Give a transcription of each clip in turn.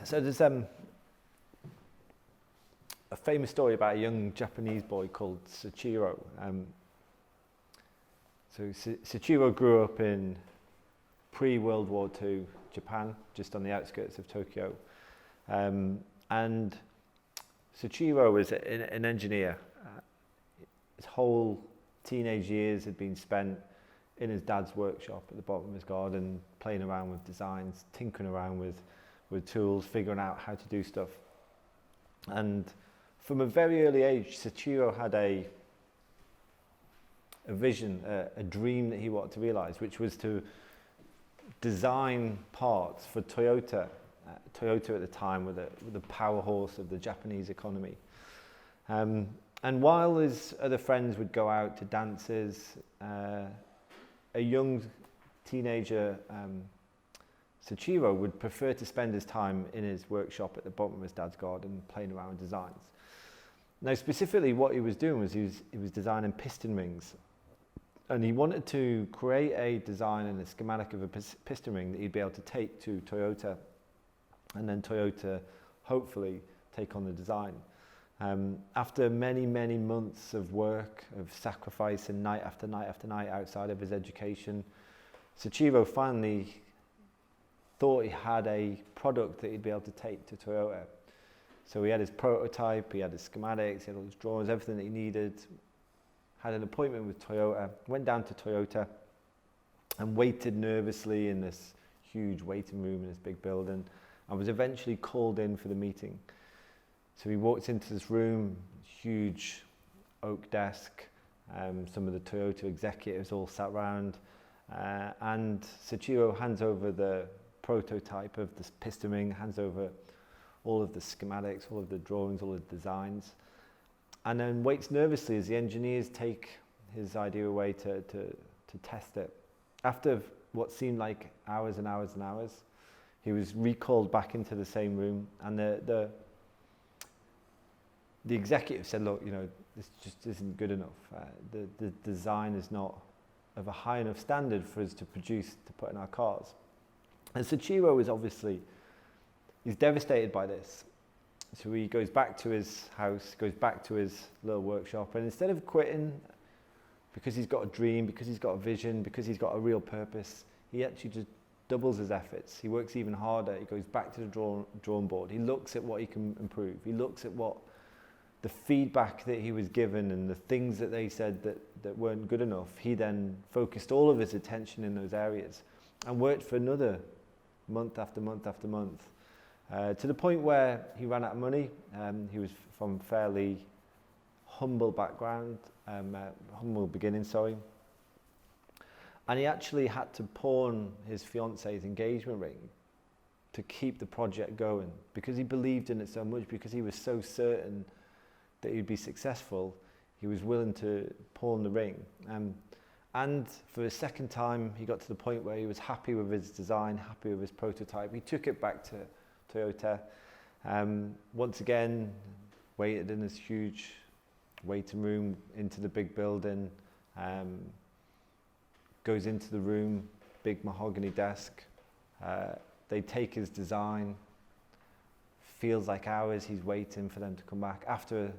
So there's a famous story about a young Japanese boy called Soichiro. Soichiro grew up in pre-World War II Japan, just on the outskirts of Tokyo. And Soichiro was an engineer. His whole teenage years had been spent in his dad's workshop at the bottom of his garden, playing around with designs, tinkering around with tools, figuring out how to do stuff. And from a very early age, Soichiro had a vision, a dream that he wanted to realize, which was to design parts for Toyota. Toyota at the time were the power horse of the Japanese economy. And while his other friends would go out to dances, a young teenager, Soichiro, would prefer to spend his time in his workshop at the bottom of his dad's garden, playing around with designs. Now, specifically, what he was doing was he was designing piston rings, and he wanted to create a design and a schematic of a piston ring that he'd be able to take to Toyota, and then Toyota, hopefully, take on the design. After many, many months of work, of sacrifice, and night after night after night outside of his education, Soichiro finally thought he had a product that he'd be able to take to Toyota. So he had his prototype, he had his schematics, he had all his drawings, everything that he needed, had an appointment with Toyota, went down to Toyota and waited nervously in this huge waiting room in this big building, and was eventually called in for the meeting. So he walked into this room, huge oak desk, some of the Toyota executives all sat around, and Soichiro hands over the prototype of this piston ring, hands over all of the schematics, all of the drawings, all of the designs, and then waits nervously as the engineers take his idea away to test it. After what seemed like hours and hours and hours, he was recalled back into the same room, and the executive said, look, this just isn't good enough. The design is not of a high enough standard for us to produce, to put in our cars. And Soichiro is obviously, he's devastated by this. So he goes back to his house, goes back to his little workshop, and instead of quitting because he's got a dream, because he's got a vision, because he's got a real purpose, he actually just doubles his efforts. He works even harder. He goes back to the drawing board. He looks at what he can improve. He looks at what the feedback that he was given and the things that they said that weren't good enough. He then focused all of his attention in those areas and worked for another month after month after month, to the point where he ran out of money. He was from fairly humble background, humble beginning, and he actually had to pawn his fiance's engagement ring to keep the project going, because he believed in it so much, because he was so certain that he'd be successful. He was willing to pawn the ring. And for a second time, he got to the point where he was happy with his design, happy with his prototype. He took it back to Toyota. Once again, waited in this huge waiting room, into the big building, goes into the room, big mahogany desk. They take his design. Feels like hours, he's waiting for them to come back. After,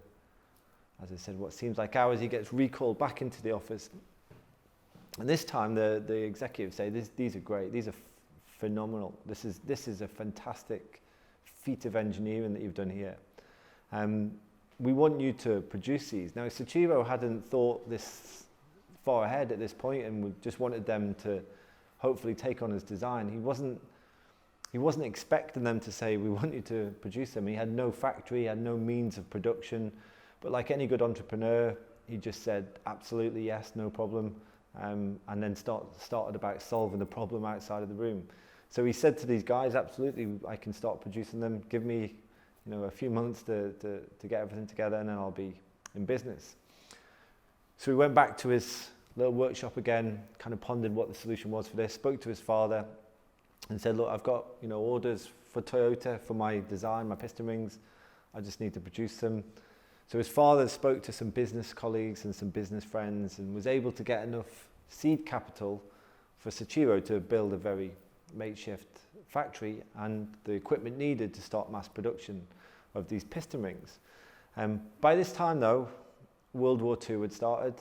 as I said, what seems like hours, he gets recalled back into the office. And this time the executives say, these are great, these are phenomenal. This is a fantastic feat of engineering that you've done here. We want you to produce these. Now, Soichiro hadn't thought this far ahead at this point, and we just wanted them to hopefully take on his design. He wasn't expecting them to say, we want you to produce them. He had no factory, he had no means of production. But like any good entrepreneur, he just said, absolutely, yes, no problem. And then started about solving the problem outside of the room. So he said to these guys, absolutely, I can start producing them. Give me a few months to get everything together, and then I'll be in business. So he went back to his little workshop again, kind of pondered what the solution was for this, spoke to his father, and said, look, I've got orders for Toyota for my design, my piston rings. I just need to produce them. So his father spoke to some business colleagues and some business friends and was able to get enough seed capital for Soichiro to build a very makeshift factory and the equipment needed to start mass production of these piston rings. By this time though, World War II had started.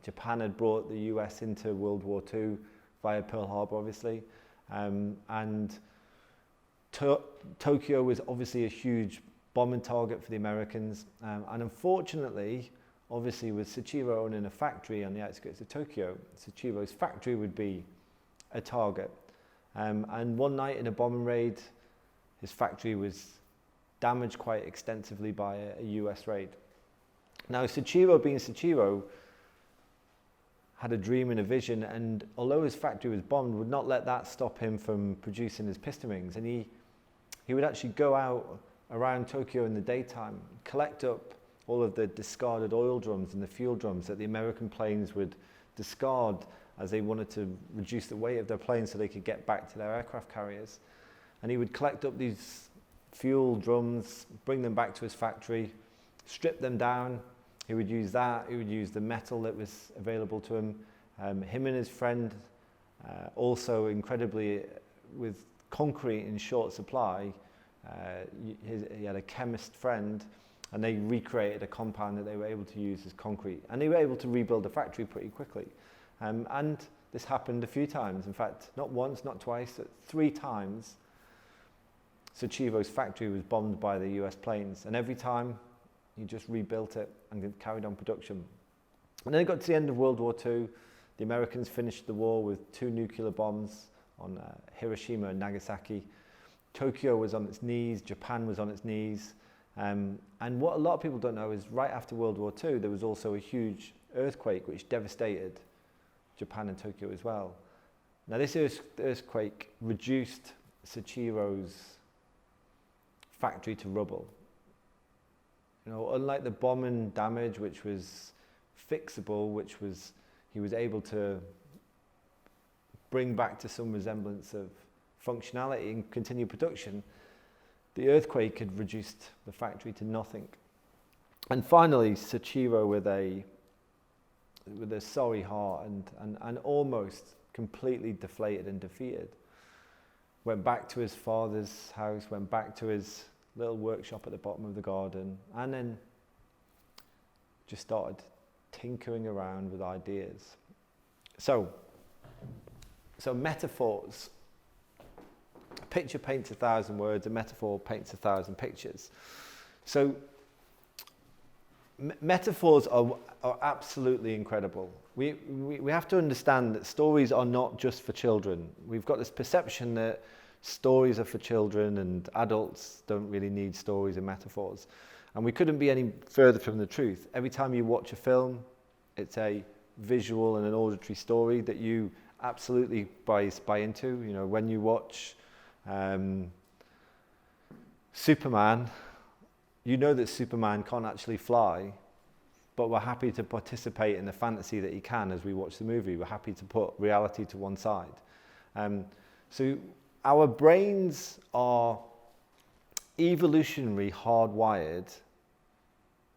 Japan had brought the US into World War II via Pearl Harbor, obviously. And Tokyo was obviously a huge bombing target for the Americans. And unfortunately, obviously with Sachiro owning a factory on the outskirts of Tokyo, Sachiro's factory would be a target. And one night in a bombing raid, his factory was damaged quite extensively by a US raid. Now, Sachiro, being Sachiro, had a dream and a vision, and although his factory was bombed, would not let that stop him from producing his piston rings. And he would actually go out around Tokyo in the daytime, collect up all of the discarded oil drums and the fuel drums that the American planes would discard as they wanted to reduce the weight of their planes so they could get back to their aircraft carriers. And he would collect up these fuel drums, bring them back to his factory, strip them down. He would use that, he would use the metal that was available to him. Him and his friend, also incredibly, with concrete in short supply, he had a chemist friend, and they recreated a compound that they were able to use as concrete. And they were able to rebuild the factory pretty quickly. And this happened a few times. In fact, not once, not twice, but 3 times, Sachiro's factory was bombed by the US planes. And every time, he just rebuilt it and carried on production. And then it got to the end of World War II. The Americans finished the war with 2 nuclear bombs on Hiroshima and Nagasaki. Tokyo was on its knees, Japan was on its knees. And what a lot of people don't know is right after World War II, there was also a huge earthquake which devastated Japan and Tokyo as well. Now this earthquake reduced Sachiro's factory to rubble. You know, unlike the bombing damage, which was fixable, he was able to bring back to some resemblance of functionality and continue production, the earthquake had reduced the factory to nothing. And finally, Sachiro, with a sorry heart and almost completely deflated and defeated, went back to his father's house, went back to his little workshop at the bottom of the garden, and then just started tinkering around with ideas. So metaphors. A picture paints 1,000 words, a metaphor paints 1,000 pictures. So metaphors are absolutely incredible. We have to understand that stories are not just for children. We've got this perception that stories are for children and adults don't really need stories and metaphors. And we couldn't be any further from the truth. Every time you watch a film, it's a visual and an auditory story that you absolutely buy into. You know, when you watch Superman, you know that Superman can't actually fly, but we're happy to participate in the fantasy that he can as we watch the movie. We're happy to put reality to one side. So our brains are evolutionary hardwired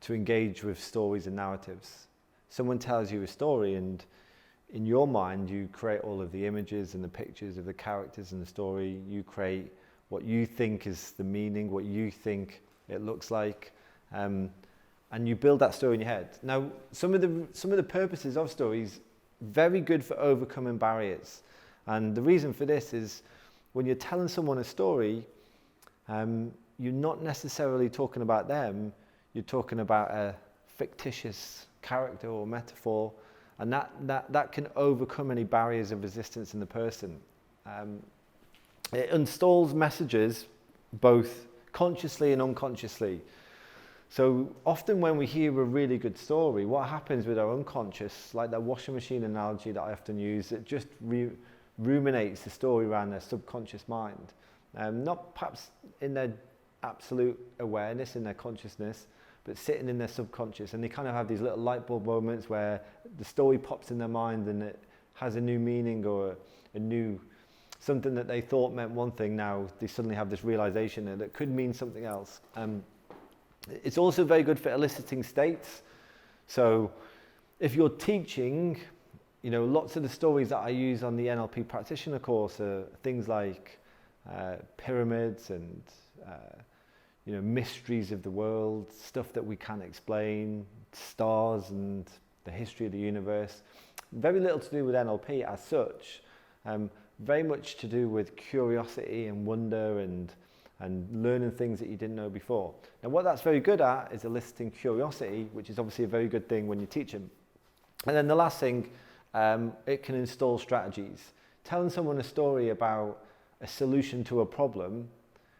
to engage with stories and narratives. Someone tells you a story, and in your mind you create all of the images and the pictures of the characters in the story. You create what you think is the meaning, what you think it looks like, and you build that story in your head. Now, some of the purposes of stories, very good for overcoming barriers. And the reason for this is when you're telling someone a story, you're not necessarily talking about them, you're talking about a fictitious character or metaphor, and that can overcome any barriers of resistance in the person. It installs messages both consciously and unconsciously. So often when we hear a really good story, what happens with our unconscious, like that washing machine analogy that I often use, it just ruminates the story around their subconscious mind. Not perhaps in their absolute awareness, in their consciousness, but sitting in their subconscious. And they kind of have these little light bulb moments where the story pops in their mind and it has a new meaning or a new, something that they thought meant one thing, now they suddenly have this realization that it could mean something else. It's also very good for eliciting states. So if you're teaching, you know, lots of the stories that I use on the NLP practitioner course are things like pyramids and mysteries of the world, stuff that we can't explain, stars and the history of the universe. Very little to do with NLP as such, very much to do with curiosity and wonder and learning things that you didn't know before. Now what that's very good at is eliciting curiosity, which is obviously a very good thing when you teach them. And then the last thing, it can install strategies. Telling someone a story about a solution to a problem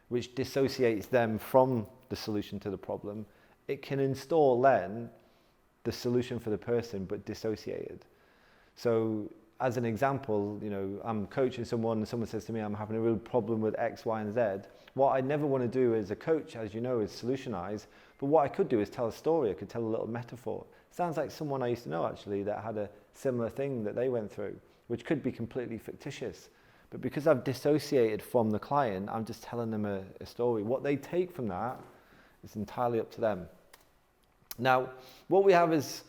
which dissociates them from the solution to the problem, it can install then the solution for the person but dissociated. So as an example, I'm coaching someone and someone says to me, I'm having a real problem with X, Y, and Z. What I never want to do as a coach, as you know, is solutionize. But what I could do is tell a story. I could tell a little metaphor. Sounds like someone I used to know actually that had a similar thing that they went through, which could be completely fictitious. But because I've dissociated from the client, I'm just telling them a story. What they take from that is entirely up to them. Now, what we have is,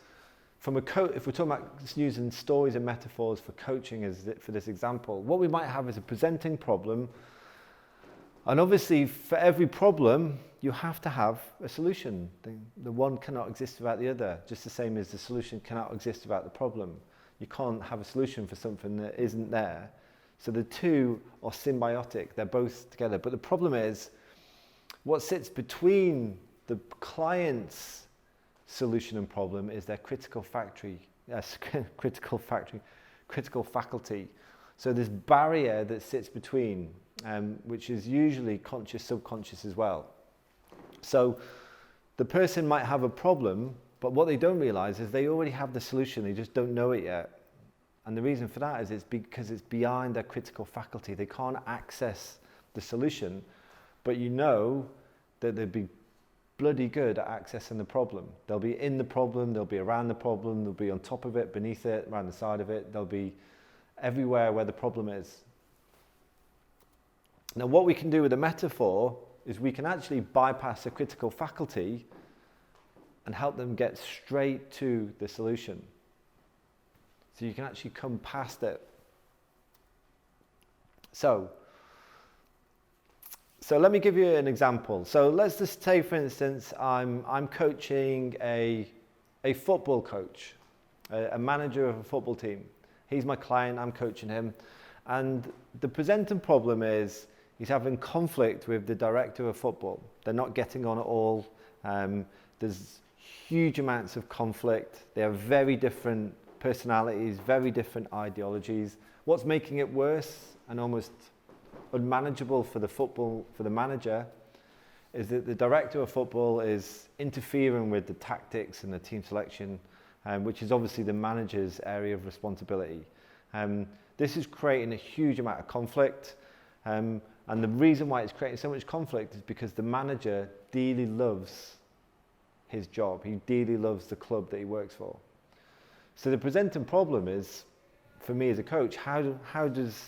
from a coach, if we're talking about using stories and metaphors for coaching for this example, what we might have is a presenting problem. And obviously, for every problem, you have to have a solution. The one cannot exist without the other, just the same as the solution cannot exist without the problem. You can't have a solution for something that isn't there. So the two are symbiotic, they're both together. But the problem is, what sits between the client's solution and problem is their critical faculty. So this barrier that sits between, which is usually conscious, subconscious as well. So the person might have a problem, but what they don't realize is they already have the solution, they just don't know it yet. And the reason for that is it's because it's behind their critical faculty. They can't access the solution, but you know that they'd be bloody good at accessing the problem. They'll be in the problem, they'll be around the problem, they'll be on top of it, beneath it, around the side of it. They'll be everywhere where the problem is. Now what we can do with a metaphor is we can actually bypass a critical faculty and help them get straight to the solution. So you can actually come past it. So let me give you an example. So let's just say, for instance, I'm coaching a football coach, a manager of a football team. He's my client, I'm coaching him. And the presenting problem is he's having conflict with the director of football. They're not getting on at all. There's huge amounts of conflict. They have very different personalities, very different ideologies. What's making it worse and almost unmanageable for the manager is that the director of football is interfering with the tactics and the team selection, which is obviously the manager's area of responsibility. This is creating a huge amount of conflict, and the reason why it's creating so much conflict is because the manager dearly loves his job. He dearly loves the club that he works for. So the presenting problem is, for me as a coach, how does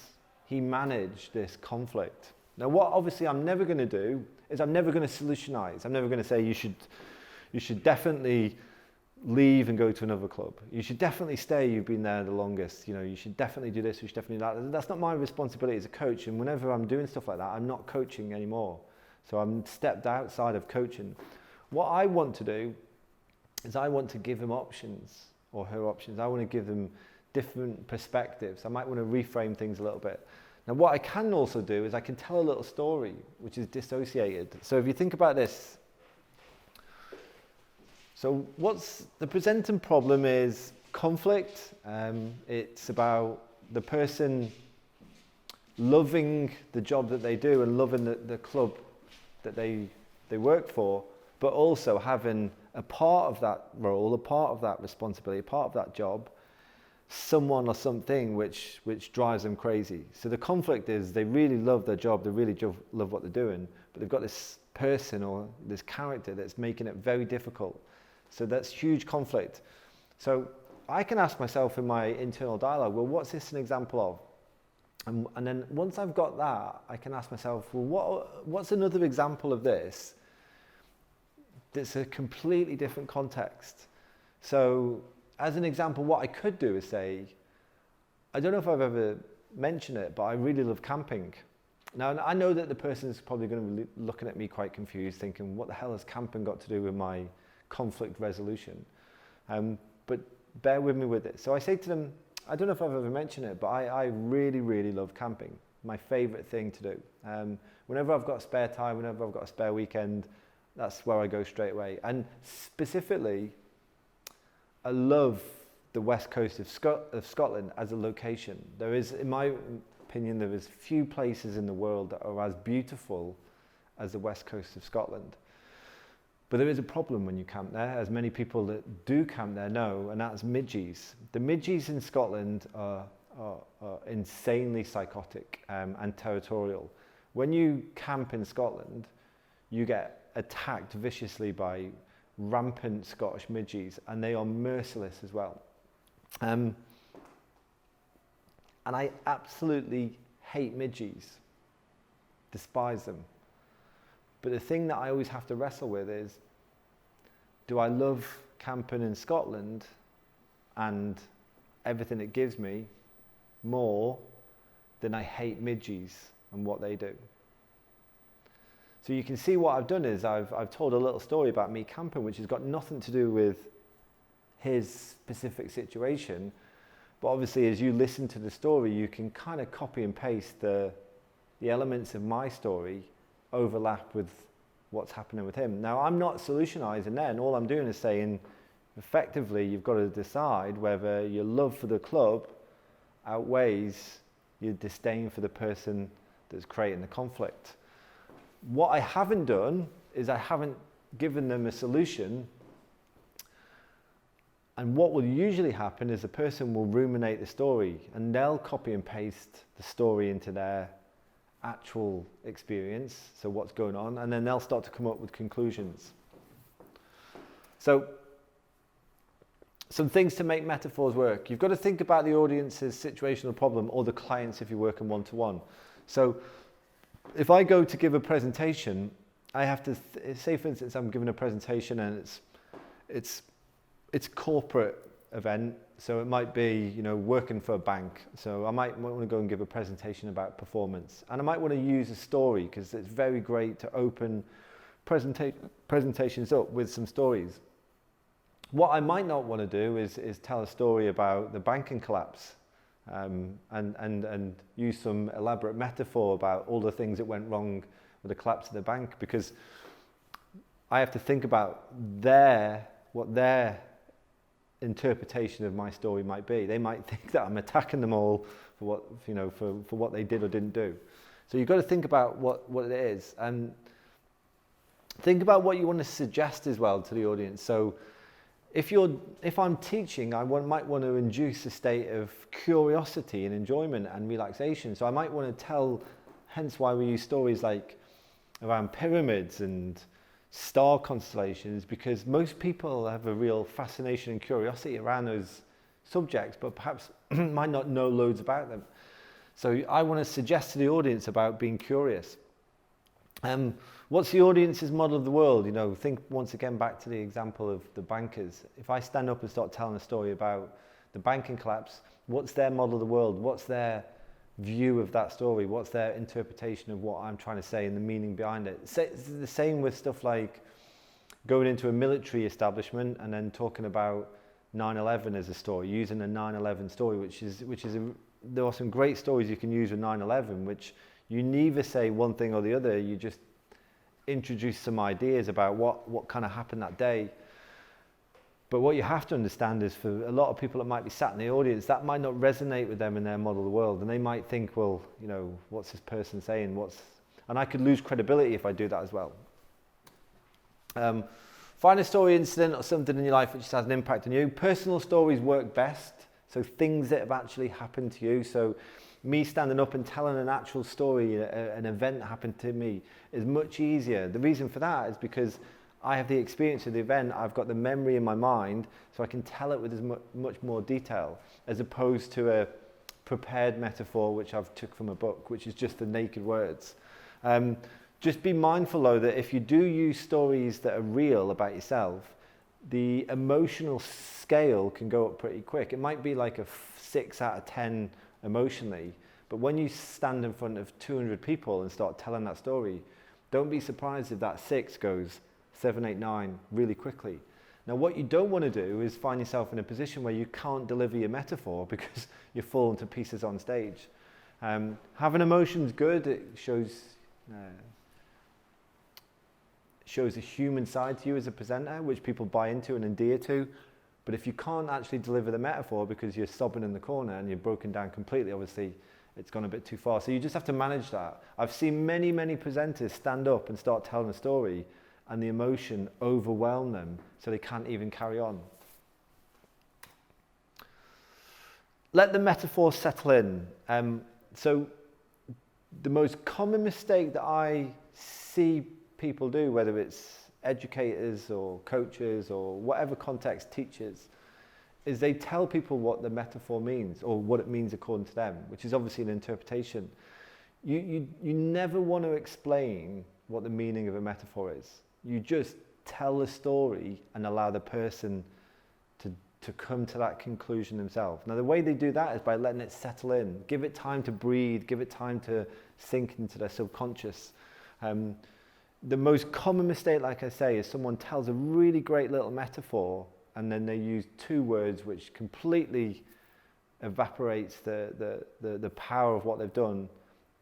he manage this conflict? Now what obviously I'm never going to do is I'm never going to solutionize. I'm never going to say you should definitely leave and go to another club. You should definitely stay, you've been there the longest. You should definitely do this, you should definitely do that. That's not my responsibility as a coach, and whenever I'm doing stuff like that, I'm not coaching anymore. So I'm stepped outside of coaching. What I want to do is I want to give him options, or her options. I want to give them different perspectives. I might want to reframe things a little bit. Now what I can also do is I can tell a little story which is dissociated. So if you think about this, so what's the presenting problem is conflict. It's about the person loving the job that they do and loving the club that they work for, but also having a part of that role, a part of that responsibility, a part of that job, someone or something which drives them crazy. So the conflict is they really love their job, they really love what they're doing, but they've got this person or this character that's making it very difficult. So that's huge conflict. So I can ask myself in my internal dialogue, well, what's this an example of? And then once I've got that, I can ask myself, well, what's another example of this that's a completely different context? So as an example, what I could do is say, I don't know if I've ever mentioned it, but I really love camping. Now, I know that the person's probably going to be looking at me quite confused, thinking, what the hell has camping got to do with my conflict resolution? But bear with me with it. So I say to them, I don't know if I've ever mentioned it, but I really, really love camping. My favorite thing to do. Whenever I've got spare time, whenever I've got a spare weekend, that's where I go straight away. And specifically, I love the west coast of Scotland as a location. There is, in my opinion, there is few places in the world that are as beautiful as the west coast of Scotland. But there is a problem when you camp there, as many people that do camp there know, and that's midges. The midges in Scotland are insanely psychotic and territorial. When you camp in Scotland, you get attacked viciously by rampant Scottish midges, and they are merciless as well. And I absolutely hate midges, despise them. But the thing that I always have to wrestle with is, do I love camping in Scotland and everything it gives me more than I hate midges and what they do? So you can see what I've done is I've told a little story about me camping, which has got nothing to do with his specific situation. But obviously, as you listen to the story, you can kind of copy and paste the elements of my story overlap with what's happening with him. Now, I'm not solutionizing there, and all I'm doing is saying, effectively, you've got to decide whether your love for the club outweighs your disdain for the person that's creating the conflict. What I haven't done is I haven't given them a solution. And what will usually happen is the person will ruminate the story, and they'll copy and paste the story into their actual experience, so what's going on, and then they'll start to come up with conclusions. So, some things to make metaphors work. You've got to think about the audience's situational problem, or the clients if you're working one-to-one. So, if I go to give a presentation, I have to say, for instance, I'm giving a presentation and it's corporate event, so it might be, working for a bank. So I might want to go and give a presentation about performance, and I might want to use a story because it's very great to open presentations up with some stories. What I might not want to do is tell a story about the banking collapse and use some elaborate metaphor about all the things that went wrong with the collapse of the bank, because I have to think about what their interpretation of my story might be. They might think that I'm attacking them all for what they did or didn't do. So you've got to think about what it is, and think about what you want to suggest as well to the audience. So if I'm teaching, might want to induce a state of curiosity and enjoyment and relaxation. So I might want to tell, hence why we use stories like around pyramids and star constellations, because most people have a real fascination and curiosity around those subjects, but perhaps might not know loads about them. So I want to suggest to the audience about being curious. What's the audience's model of the world? Think once again back to the example of the bankers. If I stand up and start telling a story about the banking collapse, what's their model of the world? What's their view of that story? What's their interpretation of what I'm trying to say and the meaning behind it? It's the same with stuff like going into a military establishment and then talking about 9/11 as a story, using a 9/11 story, there are some great stories you can use with 9/11, which you neither say one thing or the other, you just introduce some ideas about what kind of happened that day. But what you have to understand is, for a lot of people that might be sat in the audience, that might not resonate with them in their model of the world, and they might think, well, what's this person saying? And I could lose credibility if I do that as well. Find a story, incident, or something in your life which has an impact on you. Personal stories work best, so things that have actually happened to you. So me standing up and telling an actual story, an event that happened to me, is much easier. The reason for that is because I have the experience of the event, I've got the memory in my mind, so I can tell it with as much more detail, as opposed to a prepared metaphor which I've took from a book, which is just the naked words. Just be mindful though that if you do use stories that are real about yourself, the emotional scale can go up pretty quick. It might be like a 6 out of 10 emotionally, But when you stand in front of 200 people and start telling that story, don't be surprised if that 6 goes 7, 8, 9 really quickly. Now, what you don't want to do is find yourself in a position where you can't deliver your metaphor because you're falling to pieces on stage. Having emotions good, it shows a human side to you as a presenter, which people buy into and endear to. But if you can't actually deliver the metaphor because you're sobbing in the corner and you're broken down completely, obviously it's gone a bit too far. So you just have to manage that. I've seen many, many presenters stand up and start telling a story and the emotion overwhelm them so they can't even carry on. Let the metaphor settle in. So the most common mistake that I see people do, whether it's educators or coaches or whatever context, teachers, is they tell people what the metaphor means or what it means according to them, which is obviously an interpretation. You never want to explain what the meaning of a metaphor is. You just tell the story and allow the person to come to that conclusion themselves. Now, the way they do that is by letting it settle in. Give it time to breathe, give it time to sink into their subconscious. The most common mistake, like I say, is someone tells a really great little metaphor and then they use 2 words which completely evaporates the power of what they've done.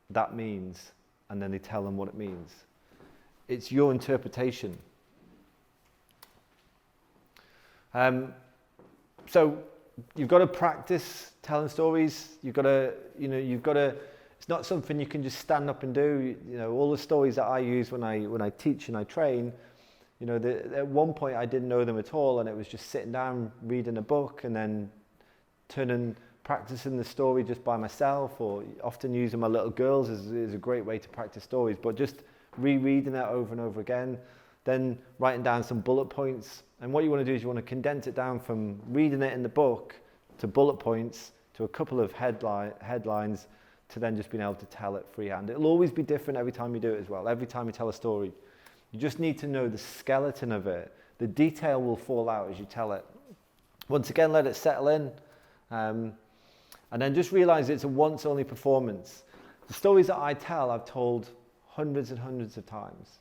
That means, and then they tell them what it means. It's your interpretation. So you've got to practice telling stories. You've got to, it's not something you can just stand up and do. All the stories that I use when I teach and I train, at one point I didn't know them at all, and it was just sitting down, reading a book, and then practicing the story just by myself, or often using my little girls is a great way to practice stories, but just rereading it over and over again, then writing down some bullet points. And what you want to do is you want to condense it down from reading it in the book to bullet points to a couple of headlines to then just being able to tell it freehand. It'll always be different every time you do it as well, every time you tell a story. You just need to know the skeleton of it. The detail will fall out as you tell it. Once again, let it settle in. And then just realize it's a once-only performance. The stories that I tell, I've told hundreds and hundreds of times.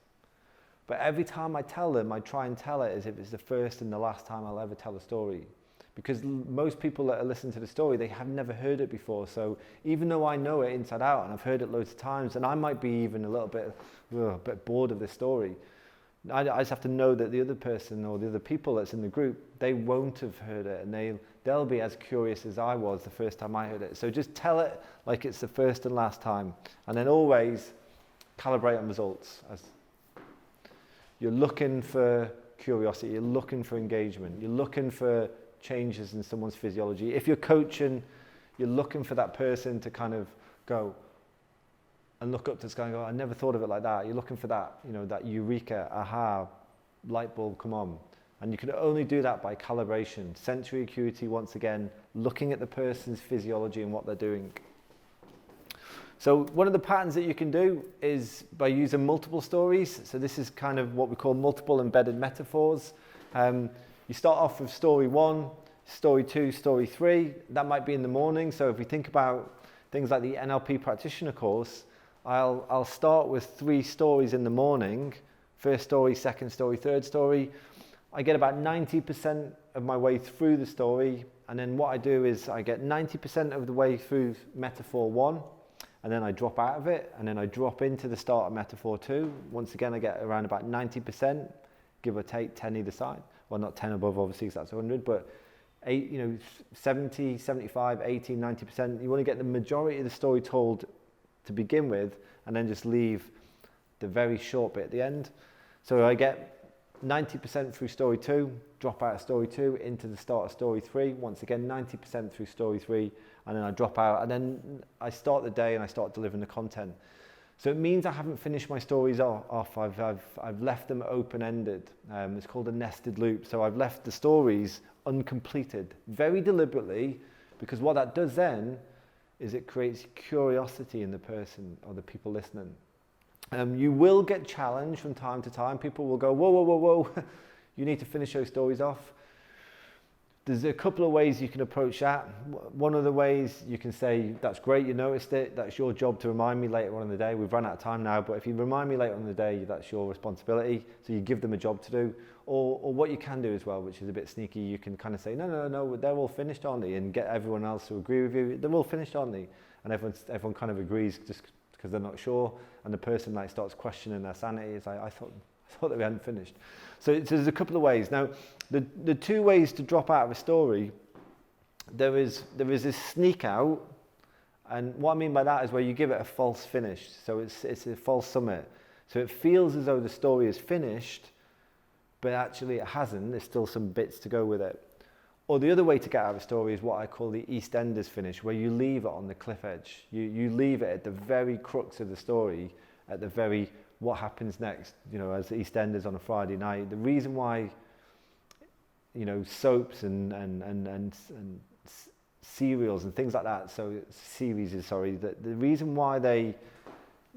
But every time I tell them, I try and tell it as if it's the first and the last time I'll ever tell a story. Because most people that are listening to the story, they have never heard it before. So even though I know it inside out and I've heard it loads of times, and I might be even a little bit bored of this story, I just have to know that the other person or the other people that's in the group, they won't have heard it, and they'll be as curious as I was the first time I heard it. So just tell it like it's the first and last time, and then always calibrate on results. As you're looking for curiosity, you're looking for engagement, you're looking for changes in someone's physiology. If you're coaching, you're looking for that person to kind of go and look up to the sky and go, I never thought of it like that. You're looking for that, that eureka, aha, light bulb, come on. And you can only do that by calibration, sensory acuity, once again, looking at the person's physiology and what they're doing. So one of the patterns that you can do is by using multiple stories. So this is kind of what we call multiple embedded metaphors. You start off with story 1, story 2, story 3. That might be in the morning. So if we think about things like the NLP practitioner course, I'll start with 3 stories in the morning. First story, second story, third story. I get about 90% of my way through the story. And then what I do is I get 90% of the way through metaphor 1. And then I drop out of it, and then I drop into the start of metaphor 2. Once again, I get around about 90%, give or take 10 either side. Well, not 10 above, obviously, because that's 100, but 70, 75, 80, 90%. You want to get the majority of the story told to begin with, and then just leave the very short bit at the end. So I get 90% through story 2, drop out of story 2 into the start of story 3. Once again, 90% through story 3, and then I drop out, and then I start the day and I start delivering the content. So it means I haven't finished my stories off. I've left them open-ended. It's called a nested loop. So I've left the stories uncompleted, very deliberately, because what that does then is it creates curiosity in the person or the people listening. You will get challenged from time to time. People will go, whoa, whoa, whoa, whoa, you need to finish those stories off. There's a couple of ways you can approach that. One of the ways you can say, that's great, you noticed it, that's your job to remind me later on in the day. We've run out of time now, but if you remind me later on in the day, that's your responsibility. So you give them a job to do. Or what you can do as well, which is a bit sneaky, you can kind of say, no, they're all finished, aren't they? And get everyone else to agree with you. They're all finished, aren't they? And everyone kind of agrees just because they're not sure. And the person like starts questioning their sanity. It's like, I thought that we hadn't finished. So there's a couple of ways. Now, the two ways to drop out of a story, there is this sneak out, and what I mean by that is where you give it a false finish. So it's a false summit. So it feels as though the story is finished, but actually it hasn't. There's still some bits to go with it. Or the other way to get out of a story is what I call the EastEnders finish, where you leave it on the cliff edge. You leave it at the very crux of the story, at the very what happens next, as EastEnders on a Friday night. The reason why, soaps and serials and things like that, the reason why they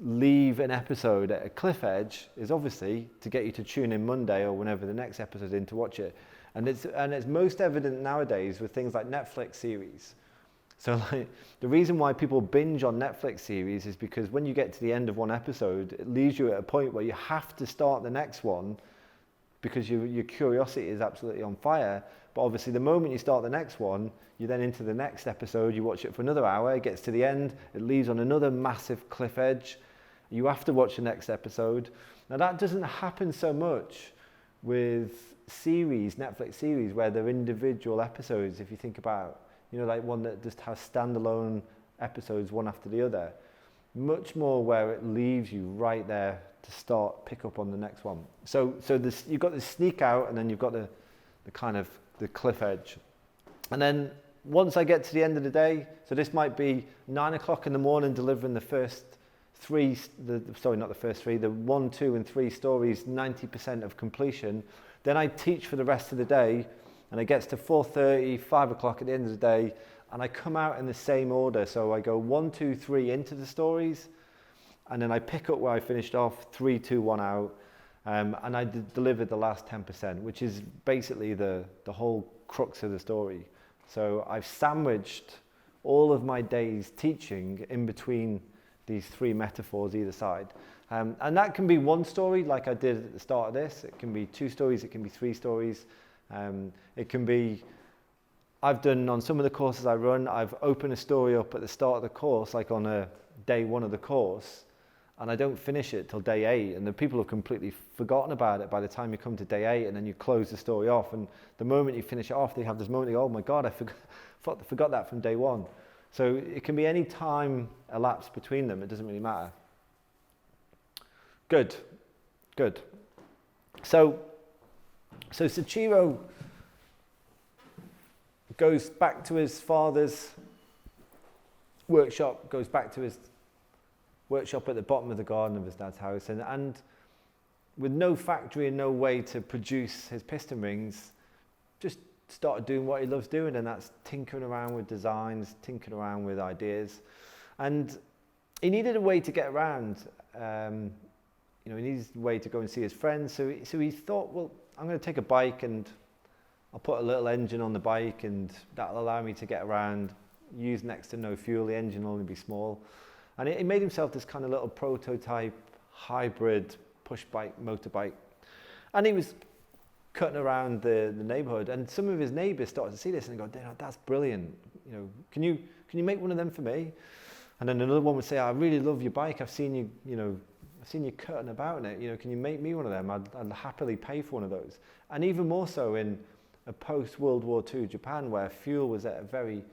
leave an episode at a cliff edge is obviously to get you to tune in Monday or whenever the next episode's in to watch it. And it's most evident nowadays with things like Netflix series. So the reason why people binge on Netflix series is because when you get to the end of one episode, it leaves you at a point where you have to start the next one because your curiosity is absolutely on fire. But obviously the moment you start the next one, you're then into the next episode, you watch it for another hour, it gets to the end, it leaves on another massive cliff edge. You have to watch the next episode. Now that doesn't happen so much with series, Netflix series, where they're individual episodes, if you think about like one that just has standalone episodes one after the other. Much more where it leaves you right there to pick up on the next one. So you've got the sneak out, and then you've got the kind of the cliff edge. And then once I get to the end of the day, so this might be 9 o'clock in the morning delivering the first three, the 1, 2 and 3 stories, 90% of completion. Then I teach for the rest of the day, and it gets to 4:30, 5 o'clock at the end of the day, and I come out in the same order. So I go 1, 2, 3 into the stories, and then I pick up where I finished off, 3, 2, 1 out, and I delivered the last 10%, which is basically the whole crux of the story. So I've sandwiched all of my days teaching in between these 3 metaphors either side. And that can be one story like I did at the start of this. It can be 2 stories, it can be 3 stories. It can be, I've done on some of the courses I run, I've opened a story up at the start of the course, like on a day 1 of the course, and I don't finish it till day 8, and the people have completely forgotten about it by the time you come to day 8, and then you close the story off, and the moment you finish it off, they have this moment, they go, oh my God, I forgot that from day 1. So it can be any time elapsed between them, it doesn't really matter. Good. So Soichiro goes back to his father's workshop, goes back to his workshop at the bottom of the garden of his dad's house, and with no factory and no way to produce his piston rings, just started doing what he loves doing, and that's tinkering around with designs, tinkering around with ideas. And he needed a way to get around. He needed a way to go and see his friends. So he thought, well, I'm going to take a bike and I'll put a little engine on the bike, and that'll allow me to get around, use next to no fuel, the engine will only be small. And he made himself this kind of little prototype hybrid push bike, motorbike. And he was cutting around the neighborhood, and some of his neighbors started to see this and go, that's brilliant. Can you make one of them for me? And then another one would say, I really love your bike. I've seen you cutting about in it. Can you make me one of them? I'd happily pay for one of those. And even more so in a post-World War II Japan, where fuel was at a very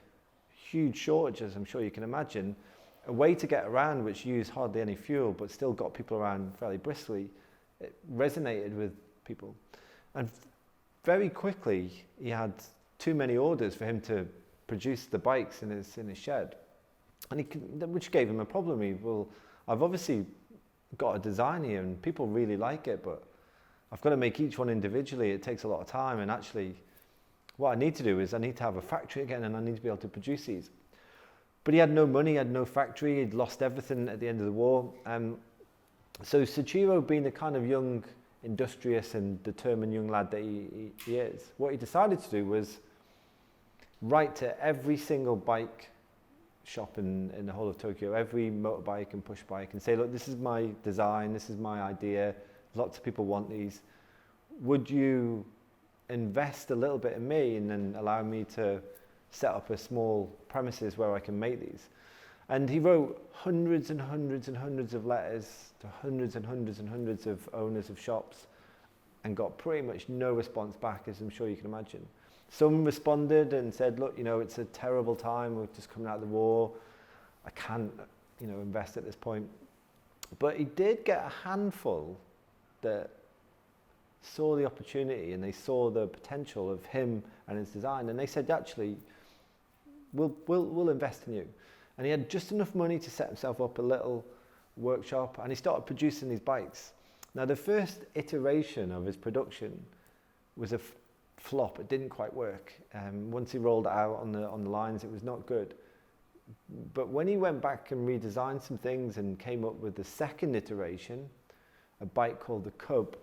huge shortage, as I'm sure you can imagine, a way to get around which used hardly any fuel but still got people around fairly briskly, it resonated with people. And very quickly, he had too many orders for him to produce the bikes in his shed, which gave him a problem. I've obviously got a design here and people really like it, but I've got to make each one individually. It takes a lot of time, and actually what I need to do is I need to have a factory again, and I need to be able to produce these. But he had no money, he had no factory, he'd lost everything at the end of the war. So Soichiro, being the kind of young, industrious and determined young lad that he is, what he decided to do was write to every single bike shop in the whole of Tokyo, every motorbike and push bike, and say, look, this is my design, this is my idea, lots of people want these. Would you invest a little bit in me and then allow me to set up a small premises where I can make these? And he wrote hundreds and hundreds and hundreds of letters to hundreds and hundreds and hundreds of owners of shops and got pretty much no response back, as I'm sure you can imagine. Some responded and said, look, it's a terrible time, we're just coming out of the war, I can't, invest at this point. But he did get a handful that saw the opportunity and they saw the potential of him and his design, and they said, actually, we'll invest in you. And he had just enough money to set himself up a little workshop, and he started producing these bikes. Now, the first iteration of his production was a flop. It didn't quite work. Once he rolled it out on the lines, it was not good. But when he went back and redesigned some things and came up with the second iteration, a bike called the Cub,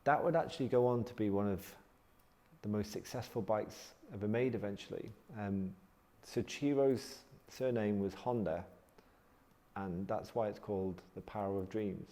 that would actually go on to be one of the most successful bikes ever made eventually. Soichiro's surname was Honda, and that's why it's called the Power of Dreams.